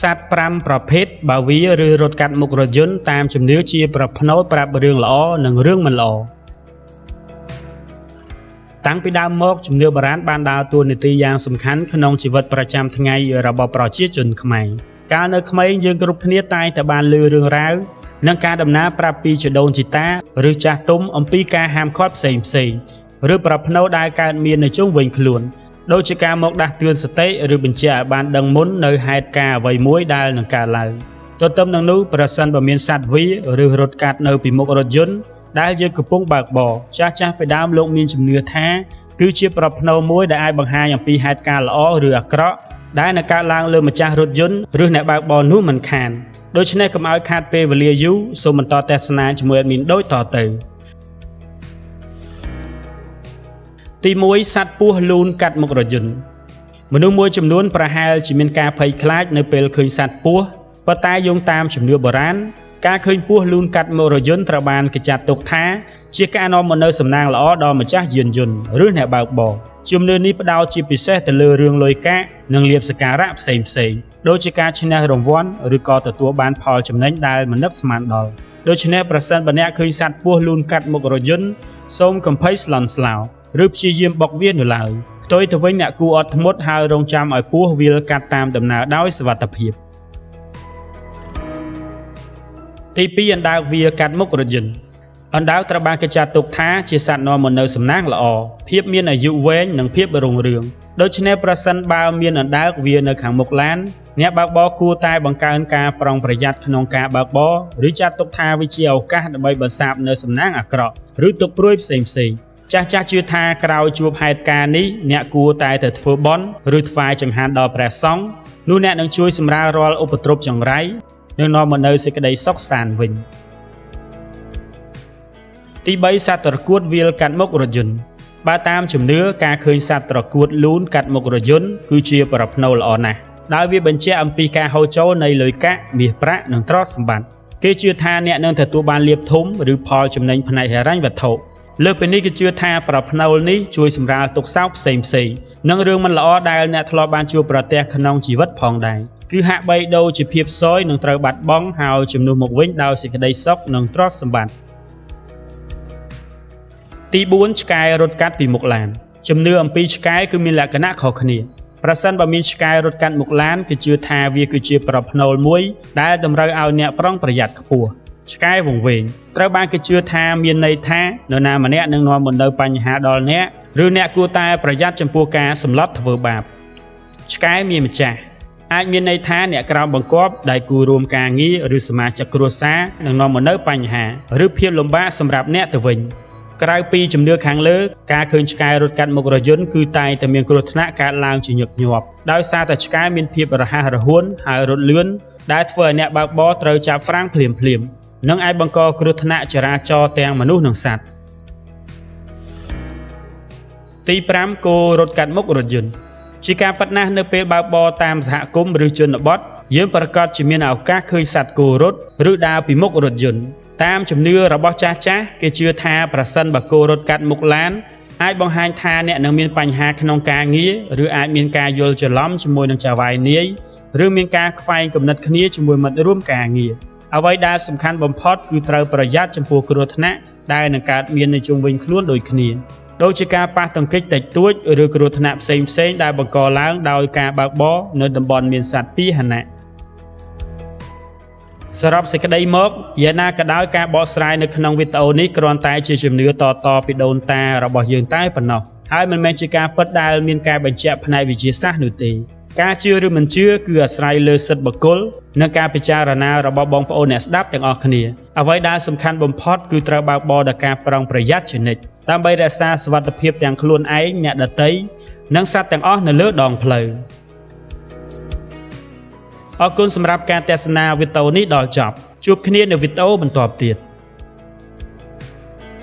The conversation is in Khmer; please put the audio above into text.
សត្វ5ប្រភេទបើវាឬរត់កាត់មុខរថយន្តតាមជំនឿជាប្រផ្នូលប្រាប់រឿងល្អនិងរឿងមិនល្អតាំងពីដើមមកជំនឿបុរាណបានដើរតួនាទីយ៉ាងសំខាន់ក្នុងជីវិតប្រចាំថ្ងៃរបស់ប្រជាជនខ្មែរកាលនៅក្មេងយើងគ្រប់គ្នាតែងតែបានឮរឿងរ៉ាវនិងការដំណើរប្រាប់ពីជីដូនជីតាឬចាស់ទុំអំពីការហាមឃាត់ផ្សេងឬប្រផ្នូលដែលកើតមាននៅជុំវិញខ្លួនដូចជាការមកដាស់តឿនសតិឬបញ្ជាក់ឲ្យបានដឹងមុននៅហេតុការណ៍អ្វីមួយដែលនឹងកើតឡើងទន្ទឹមនឹងនោះប្រសិនបើមានសត្វវាឬរត់កាត់នៅពីមុខរថយន្តដែលយើងកំពុងបើកបរចាស់ពីដើមលោកមានជំនឿថាគឺជាប្រផ្នូលមួយដែលអាចបង្ហាញអំពីហេតុការណ៍ល្អឬអាក្រក់ដែលនឹងកើតឡើងលើម្ចាស់រថយន្តឬអ្នកបើកបរនោះមិនខានដូច្នេះកុំឲ្យខាតពេលវេលាយូរសូមបន្តទស្សនាជាមួយadminដូចតទៅទី1សត្វពស់លូនកាត់មុខរថយន្តមនុស្សមួយចំនួនប្រហែលជាមានការភ័យខ្លាចនៅពេលឃើញសត្វពស់ប៉ុន្តែយោងតាមជំនឿបុរាណការឃើញពស់លូនកាត់មុខរថយន្តត្រូវបានគេចាត់ទុកថាជាការនាំមកនូវសំណាងល្អដល់ម្ចាស់យានយន្តឬអ្នកបើកបរជំនឿនេះផ្ដោតជាពិសេសទៅលើរឿងលុយកាក់និងលាភសក្ការៈផ្សេងដូចជាការឈ្នះរង្វាន់ឬក៏ទទួលបានផលចំណេញដែលមិននឹកស្មានដល់ដូច្នេះប្រសិនបើអ្នកឃើញសត្វពស់លូនកាត់មុខរថយន្តសូមកុំភ័យស្លន់ស្លោឬព្យាយាមបុកវានៅឡើយផ្ទុយទៅវិញអ្នកគួរអត់ធ្មត់ហើយរងចាំឲ្យពស់វាលកាត់តាមដំណើរដោយសុវត្ថិភាពទី2អណ្ដើកវាកាត់មុខរថយន្តអណ្ដើកត្រូវបានគេចាត់ទុកថាជាសត្វនាំមកនូវសំណាងល្អភាពមានអាយុវែងនិងភាពរុងរឿងដូច្នេះប្រសិនបើមានអណ្ដើកវានៅខាងមុខឡានអ្នកបើកបរគួរតែបង្កើនការប្រុងប្រយ័ត្នក្នុងការបើកបរឬចាត់ទុកថាវាជាឱកាសដើម្បីបន្សាបនូវសំណាងអាក្រក់ឬទុកព្រួយផ្សេងចាស់ជឿថាក្រោយជួបហេតុការណ៍នេះអ្នកគួរតែទៅធ្វើបុណ្យឬថ្វាយចង្ហាន់ដល់ព្រះសង្ឃនោះអ្នកនឹងជួយសម្រាលរាល់ឧបទ្រពចង្រៃនិងនាំមកនូវសេចក្តីសុខសាន្តវិញទី3សត្វត្រកួតវាលកាត់មុខរថយន្តបើតាមជំនឿការឃើញសត្វត្រកួតលូនកាត់មុខរថយន្តគឺជាប្រផ្នូលល្អណាស់ដែលវាបញ្ជាក់អំពីការហូរចូលនៃលុយកាក់មាសប្រាក់និងទ្រព្យសម្បត្តិគេជឿថាអ្នកនឹងទទួលបានលាភធំឬផលចំណេញផ្នែកហិរញ្ញវត្ថុលើពីនេះគេជឿថាប្រផ្នូលនេះជួយសម្រាលទុក្ខសោកផ្សេងនិងរឿងមិនល្អដែលអ្នកធ្លាប់បានជួបប្រទះក្នុងជីវិតផងដែរគឺហាក់បីដូចជាភាពសោយនឹងត្រូវបាត់បង់ហើយជំនួសមកវិញដោយសេចក្តីសុខនិងទ្រព្យសម្បត្តិទី4ឆ្កែរត់កាត់ពីមុខឡានជំនឿអំពីឆ្កែគឺមានលក្ខណៈខុសគ្នាប្រសិនបើមានឆ្កែរត់កាត់មុខឡានគេជឿថាវាគឺជាប្រផ្នូលមួយដែលតម្រូវឲ្យអ្នកប្រុងប្រយ័ត្នខ្ពស់ឆ្កែវង្វេងត្រូវបានគេជឿថាមានន័យថានរណាម្នាក់នឹងនាំមកនូវបញ្ហាដល់អ្នកឬអ្នកគួរតែប្រយ័ត្នចំពោះការសម្លាប់ធ្វើបាបឆ្កែមានម្ចាស់អាចមានន័យថាអ្នកក្រោមបង្គាប់ដែលគូរួមការងារឬសមាជិកគ្រួសារនឹងនាំមកនូវបញ្ហាឬភាពលំបាកសម្រាប់អ្នកទៅវិញក្រៅពីជំនឿខាងលើការឃើញឆ្កែរត់កាត់មុខរថយន្តគឺតែងតែមានគ្រោះថ្នាក់កើតឡើងជាញឹកញាប់ដោយសារតែឆ្កែមានភាពរហ័សរហួនហើយរត់លឿនដែលធ្វើឲ្យអ្នកបើកបរត្រូវចាប់ហ្វ្រាំងភ្លាមនិងអាចបង្កគ្រោះថ្នាក់ចរាចរណ៍ទាំងមនុស្សនិងសត្វទី5គោរត់កាត់មុខរថយន្តជាការពិតណាស់នៅពេលបើកបរតាមសហគមន៍ឬជនបទយើងប្រកាសជាមានឱកាសឃើញសត្វគោរត់ឬដើរពីមុខរថយន្តតាមជំនឿរបស់ចាស់គេជឿថាប្រសិនបើគោរត់កាត់មុខឡានអាចបង្ហាញថាអ្នកនឹងមានបញ្ហាក្នុងការងារឬអាចមានការយល់ច្រឡំជាមួយនឹងចៅហ្វាយនាយឬមានការខ្វែងគំនិតគ្នាជាមួយមិត្តរួមការងារអ្វីដែលសំខាន់បំផុតគឺត្រូវប្រយ័ត្នចំពោះគ្រោះថ្នាក់ដែលនឹងកើតមាននៅជុំវិញខ្លួនដូចគ្នាដូចជាការប៉ះទង្គិចតិចតួចឬគ្រោះថ្នាក់ផ្សេងដែលបង្កឡើងដោយការបើកបរនៅតំបន់មានសត្វពាហនៈសរុបសេចក្តីមកយ៉ាងណាក៏ដោយការបកស្រាយនៅក្នុងវីដេអូនេះគ្រាន់តែជាជំនឿតពីដូនតារបស់យើងតែប៉ុណ្ណោះហើយមិនមែនជាការពិតដែលមានការបញ្ជាក់ផ្នែកវិទ្យាសាស្ត្រនោះទេការជឿឬមិនជឿគឺអាស្រ័យលើសិទ្ធិបុគ្គលនិងការពិចារណារបស់បងប្អូនអ្នកស្ដាប់ទាំងអស់គ្នាអ្វីដែលសំខាន់បំផុតគឺត្រូវបើកបរដោយការប្រុងប្រយ័ត្នជានិច្ចដើម្បីរក្សាសុវត្ថិភាពទាំងខ្លួនឯងអ្នកដទៃនិងសត្វទាំងអស់នៅលើដងផ្លូវអរគុណសម្រាប់ការទស្សនាវីដេអូនេះដល់ចប់ជួបគ្នានៅវីដេអូបន្តទៀត